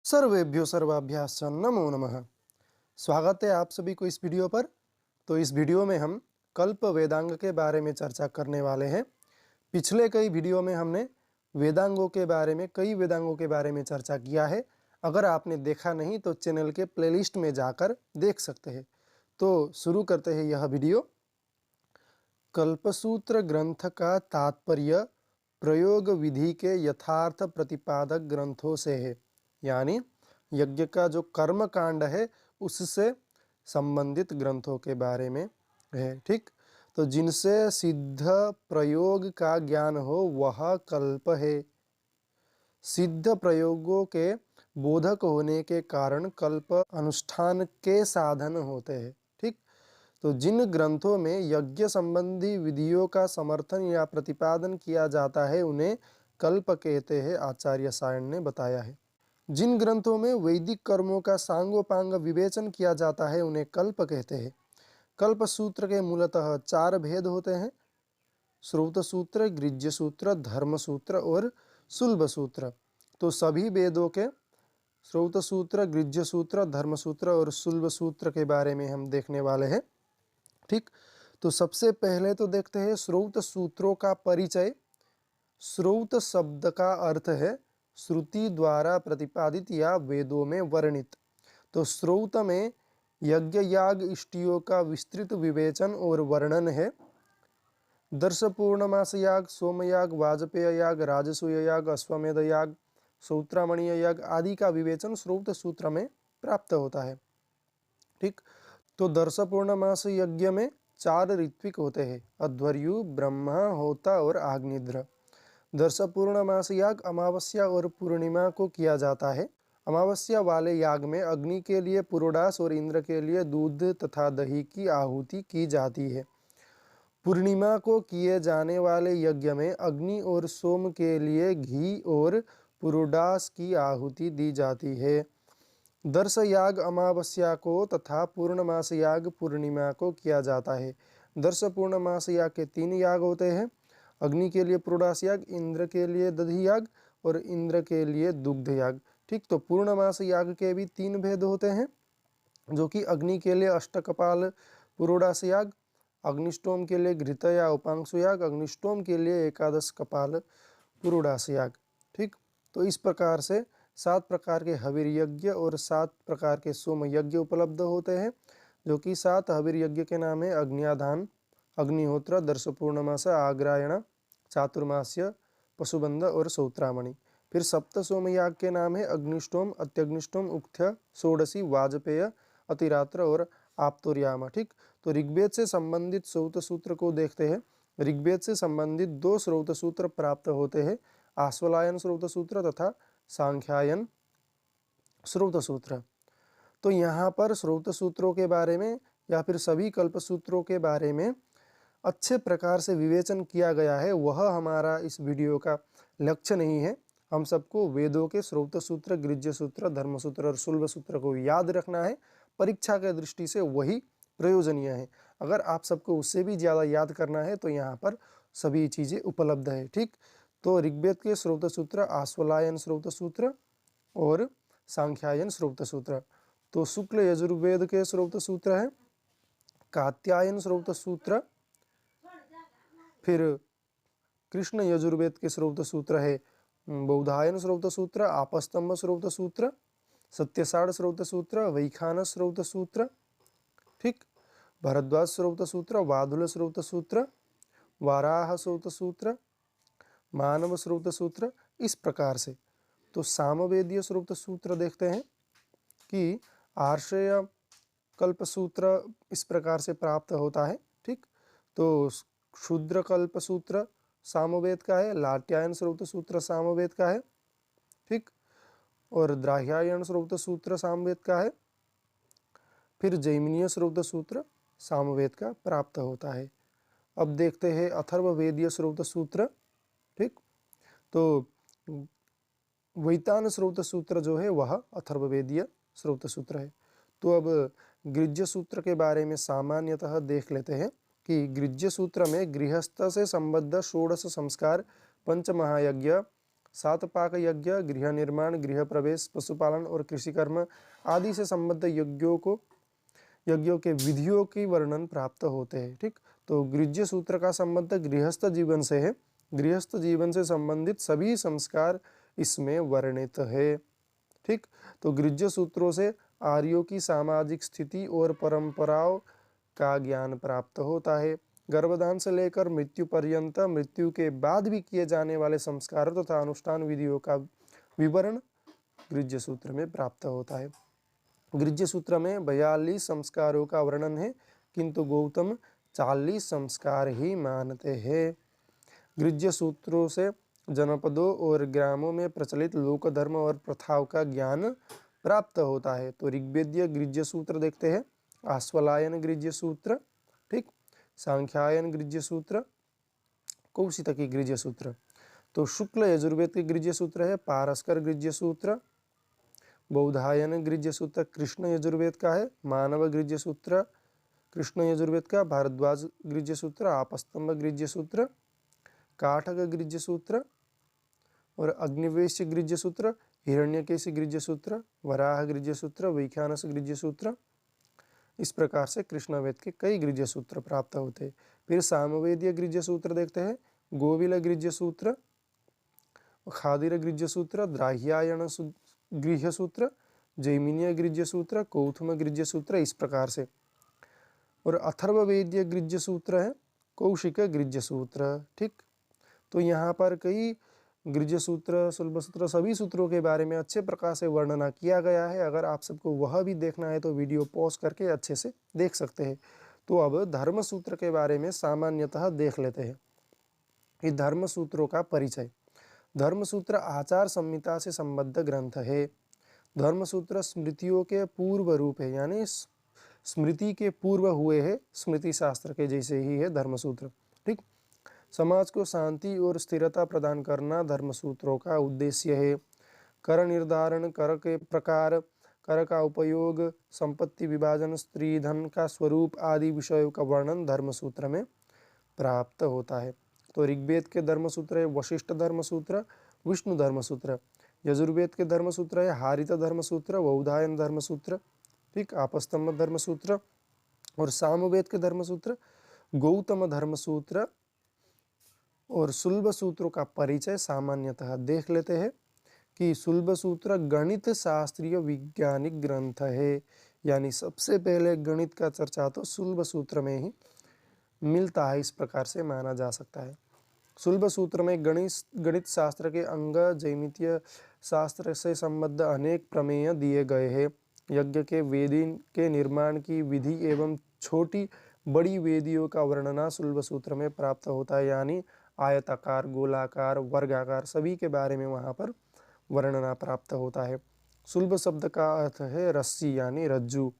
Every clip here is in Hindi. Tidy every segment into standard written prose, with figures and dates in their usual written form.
सर्वेभ्यो सर्वाभ्याश्च नमो नमः। स्वागत है आप सभी को इस वीडियो पर। तो इस वीडियो में हम कल्प वेदांग के बारे में चर्चा करने वाले हैं। पिछले कई वीडियो में हमने कई वेदांगों के बारे में चर्चा किया है। अगर आपने देखा नहीं तो चैनल के प्लेलिस्ट में जाकर देख सकते हैं। तो शुरू करते हैं यह वीडियो। कल्पसूत्र ग्रंथ का तात्पर्य प्रयोग विधि के यथार्थ प्रतिपादक ग्रंथों से है, यानी यज्ञ का जो कर्म कांड है उससे संबंधित ग्रंथों के बारे में है। ठीक, तो जिनसे सिद्ध प्रयोग का ज्ञान हो वह कल्प है। सिद्ध प्रयोगों के बोधक होने के कारण कल्प अनुष्ठान के साधन होते हैं। ठीक, तो जिन ग्रंथों में यज्ञ संबंधी विधियों का समर्थन या प्रतिपादन किया जाता है उन्हें कल्प कहते हैं, आचार्य सायण ने बताया है। जिन ग्रंथों में वैदिक कर्मों का सांगोपांग विवेचन किया जाता है उन्हें कल्प कहते हैं। कल्प सूत्र के मूलतः 4 भेद होते हैं: श्रौत सूत्र, गृह्य सूत्र, धर्म सूत्र और सुलभ सूत्र। तो सभी वेदों के श्रौत सूत्र, गृह्य सूत्र, धर्म सूत्र और सुलभ सूत्र के बारे में हम देखने वाले हैं। ठीक, तो सबसे पहले तो देखते हैं श्रौत सूत्रों का परिचय। श्रौत शब्द का अर्थ है श्रुति द्वारा प्रतिपादित या वेदों में वर्णित। तो श्रौत में यज्ञ याग इष्टियों का विस्तृत विवेचन और वर्णन है। दर्श पूर्णमास याग, सोमयाग, वाजपेय याग, राजसूय याग, अश्वमेध याग, श्रोत्रामणीय याग आदि का विवेचन श्रौत सूत्र में प्राप्त होता है। ठीक, तो दर्श पूर्णमास यज्ञ में 4 ऋत्विक होते हैं: अध्वर्यु, ब्रह्मा, होता और आग्निद्र। दर्श पूर्णमास याग अमावस्या और पूर्णिमा को किया जाता है। अमावस्या वाले याग में अग्नि के लिए पुरोडास और इंद्र के लिए दूध तथा दही की आहुति की जाती है। पूर्णिमा को किए जाने वाले यज्ञ में अग्नि और सोम के लिए घी और पुरोडास की आहुति दी जाती है। दर्श याग अमावस्या को तथा पूर्णमास याग पूर्णिमा को किया जाता है। दर्श पूर्णमास याग के 3 याग होते हैं: अग्नि के लिए पुरोडास याग, इंद्र के लिए दधि याग और इंद्र के लिए दुग्ध याग। ठीक, तो पूर्णमास याग के भी 3 भेद होते हैं, जो कि अग्नि के लिए अष्टकपाल पुरोडास याग, अग्निष्टोम के लिए घृत या उपांशु याग, अग्निष्टोम के लिए एकादश कपाल पुरोडास याग। ठीक, तो इस प्रकार से 7 प्रकार के हविर यज्ञ और 7 प्रकार के सोम यज्ञ उपलब्ध होते हैं, जो कि 7 हविर यज्ञ के नाम है: अग्न्याधान, अग्निहोत्र, दर्श पूर्णमास, आग्रायण, चातुर्मास्य, पशुबंध और सौत्रामणि। फिर सप्त सोम याग के नाम है: अग्निष्टोम, अत्यग्निष्टोम, उक्थ्य, षोडशी, वाजपेय, अतिरात्र और आप्तोर्याम। ठीक, तो ऋग्वेद से संबंधित श्रौत सूत्र को देखते हैं। ऋग्वेद से संबंधित 2 श्रौत सूत्र प्राप्त होते हैं: आश्वलायन श्रौत सूत्र तथा सांख्यायन श्रौत सूत्र। तो यहाँ पर श्रौत सूत्रों के बारे में या फिर सभी कल्प सूत्रों के बारे में अच्छे प्रकार से विवेचन किया गया है। वह हमारा इस वीडियो का लक्ष्य नहीं है। हम सबको वेदों के श्रौत सूत्र, गृह्य सूत्र, धर्म सूत्र और सुलभ सूत्र को याद रखना है। परीक्षा के दृष्टि से वही प्रयोजनीय है। अगर आप सबको उससे भी ज़्यादा याद करना है तो यहाँ पर सभी चीज़ें उपलब्ध है। ठीक, तो ऋग्वेद के श्रौत सूत्र आश्वलायन श्रौत सूत्र और सांख्यायन श्रौत सूत्र। तो शुक्ल यजुर्वेद के श्रौत सूत्र है कात्यायन श्रौत सूत्र। फिर कृष्ण यजुर्वेद के श्रौत सूत्र है बौधायन श्रौत सूत्र, आपस्तंभ श्रौत सूत्र, सत्यसाड़ श्रौत सूत्र, वैखानस श्रौत सूत्र। ठीक, भरद्वाज श्रौत सूत्र, वाधुल श्रौत सूत्र, वाराह श्रौत सूत्र, मानव श्रौत सूत्र। इस प्रकार से तो सामवेदीय श्रौत सूत्र देखते हैं कि आर्षेय कल्प सूत्र इस प्रकार से प्राप्त होता है। ठीक, तो क्षुद्र कल्प सूत्र सामवेद का है, लाट्यायन श्रौत सूत्र सामवेद का है। ठीक, और द्राह्यायन श्रौत सूत्र सामवेद का है। फिर जैमिनीय श्रौत सूत्र सामवेद का प्राप्त होता है। अब देखते हैं अथर्ववेदीय श्रौत सूत्र। ठीक, तो वैतान श्रौत सूत्र जो है वह अथर्ववेदीय श्रौत सूत्र है। तो अब गृह्य सूत्र के बारे में सामान्यतः देख लेते हैं कि गृह्य सूत्र में गृहस्थ से संबद्ध 16 संस्कार, पंच महायज्ञ, सातपाक यज्ञ, गृह निर्माण, गृह प्रवेश, पशुपालन और कृषि कर्म आदि से संबद्ध यज्ञों के विधियों की वर्णन प्राप्त होते हैं। ठीक, तो गृह्य सूत्र का संबंध गृहस्थ जीवन से है। गृहस्थ जीवन से संबंधित सभी संस्कार इसमें वर्णित है। ठीक, तो गृह्य सूत्रों से आर्यों की सामाजिक स्थिति और परंपराओं का ज्ञान प्राप्त होता है। गर्भधान से लेकर मृत्यु पर्यंत मृत्यु के बाद भी किए जाने वाले संस्कारों तथा अनुष्ठान विधियों का विवरण गृह्य सूत्र में प्राप्त होता है। गृह्य सूत्र में 42 संस्कारों का वर्णन है, किंतु गौतम 40 संस्कार ही मानते हैं। गृह्य सूत्रों से जनपदों और ग्रामों में प्रचलित लोक धर्म और प्रथाओं का ज्ञान प्राप्त होता है। तो ऋग्वेदीय गृह्य सूत्र देखते हैं, आश्वलायन गृह्य सूत्र, ठीक, सांख्यायन गृह्य सूत्र, कौशितकी गृह्य सूत्र। तो शुक्ल यजुर्वेद के गृह्य सूत्र है पारस्कर गृह्य सूत्र, बौधायन गृह्य सूत्र कृष्ण यजुर्वेद का है, मानव गृह्य सूत्र कृष्ण यजुर्वेद का, भारद्वाज गृह्य सूत्र, आपस्तंभ गृह्य सूत्र, काठक गृह्य सूत्र और अग्निवेश गृह्य सूत्र, हिरण्यकेशी गृह्य सूत्र, वराह गृह्य सूत्र, वैखानस गृह्य सूत्र। इस प्रकार से कृष्णवेद के कई गृह्य सूत्र प्राप्त होते हैं। फिर सामवेदीय गृह्य सूत्र देखते हैं, गोविल गृह्य सूत्र, खादिर गृह्य सूत्र, द्राह्यायन गृह्य सूत्र, जैमिनीय गृह्य सूत्र, कौथुम गृह्य सूत्र, इस प्रकार से। और अथर्ववेदीय गृह्य सूत्र है कौशिक गृह्य सूत्र। ठीक, तो यहाँ पर कई गृह्य सूत्र, सुलभ सूत्र, सभी सूत्रों के बारे में अच्छे प्रकार से वर्णना किया गया है। अगर आप सबको वह भी देखना है तो वीडियो पॉज करके अच्छे से देख सकते हैं। तो अब धर्म सूत्र के बारे में सामान्यतः देख लेते हैं। ये धर्म सूत्रों का परिचय। धर्म सूत्र आचार संहिता से संबद्ध ग्रंथ है। धर्म सूत्र स्मृतियों के पूर्व रूप है, यानी स्मृति के पूर्व हुए हैं, स्मृति शास्त्र के जैसे ही है धर्म सूत्र। ठीक, समाज को शांति और स्थिरता प्रदान करना धर्म सूत्रों का उद्देश्य है। कर निर्धारण, कर के प्रकार, कर का उपयोग, संपत्ति विभाजन, स्त्री धन का स्वरूप आदि विषयों का वर्णन धर्म सूत्र में प्राप्त होता है। तो ऋग्वेद के धर्म सूत्र है वशिष्ठ धर्म सूत्र, विष्णु धर्म सूत्र। यजुर्वेद के धर्म सूत्र है हारित धर्म सूत्र, बौधायन धर्म सूत्र, ठीक, आपस्तंभ धर्म सूत्र। और सामवेद के धर्म सूत्र गौतम धर्म सूत्र। और सुलभ सूत्रों का परिचय सामान्यतः देख लेते हैं कि सुलभ सूत्र गणित शास्त्रीय वैज्ञानिक ग्रंथ है, यानी सबसे पहले गणित का चर्चा तो सुलभ सूत्र में ही मिलता है, इस प्रकार से माना जा सकता है। सुलभ सूत्र में गणित शास्त्र के अंग, ज्यामितीय शास्त्र से संबद्ध अनेक प्रमेय दिए गए हैं। यज्ञ के वेदी के निर्माण की विधि एवं छोटी बड़ी वेदियों का वर्णना सुलभ सूत्र में प्राप्त होता है, यानी आयताकार, गोलाकार, वर्गाकार सभी के बारे में वहाँ पर वर्णना प्राप्त होता है। सुलभ शब्द का अर्थ है रस्सी यानी रज्जु।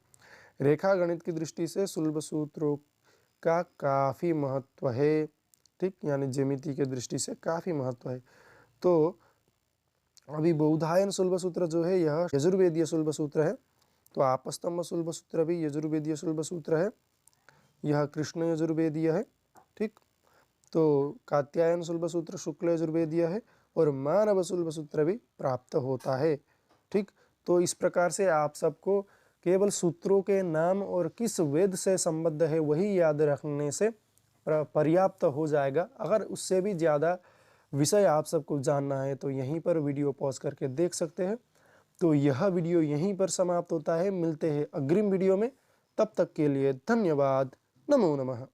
रेखा गणित की दृष्टि से सुलभ सूत्रों का काफ़ी महत्व है, ठीक, यानी ज्यामिति की दृष्टि से काफ़ी महत्व है। तो अभी बौधायन सुलभ सूत्र जो है यह यजुर्वेदीय सुलभ सूत्र है। तो आपस्तंभ सुलभ सूत्र भी यजुर्वेदीय सुलभ सूत्र है, यह कृष्ण यजुर्वेदीय है, ठीक। तो कात्यायन सुलभ सूत्र शुक्ल यजुर्वेदीय है और मानव सुलभ सूत्र भी प्राप्त होता है, ठीक। तो इस प्रकार से आप सबको केवल सूत्रों के नाम और किस वेद से संबद्ध है वही याद रखने से पर्याप्त हो जाएगा। अगर उससे भी ज़्यादा विषय आप सबको जानना है तो यहीं पर वीडियो पॉज करके देख सकते हैं। तो यह वीडियो यहीं पर समाप्त होता है, मिलते हैं अग्रिम वीडियो में। तब तक के लिए धन्यवाद। नमो नमः।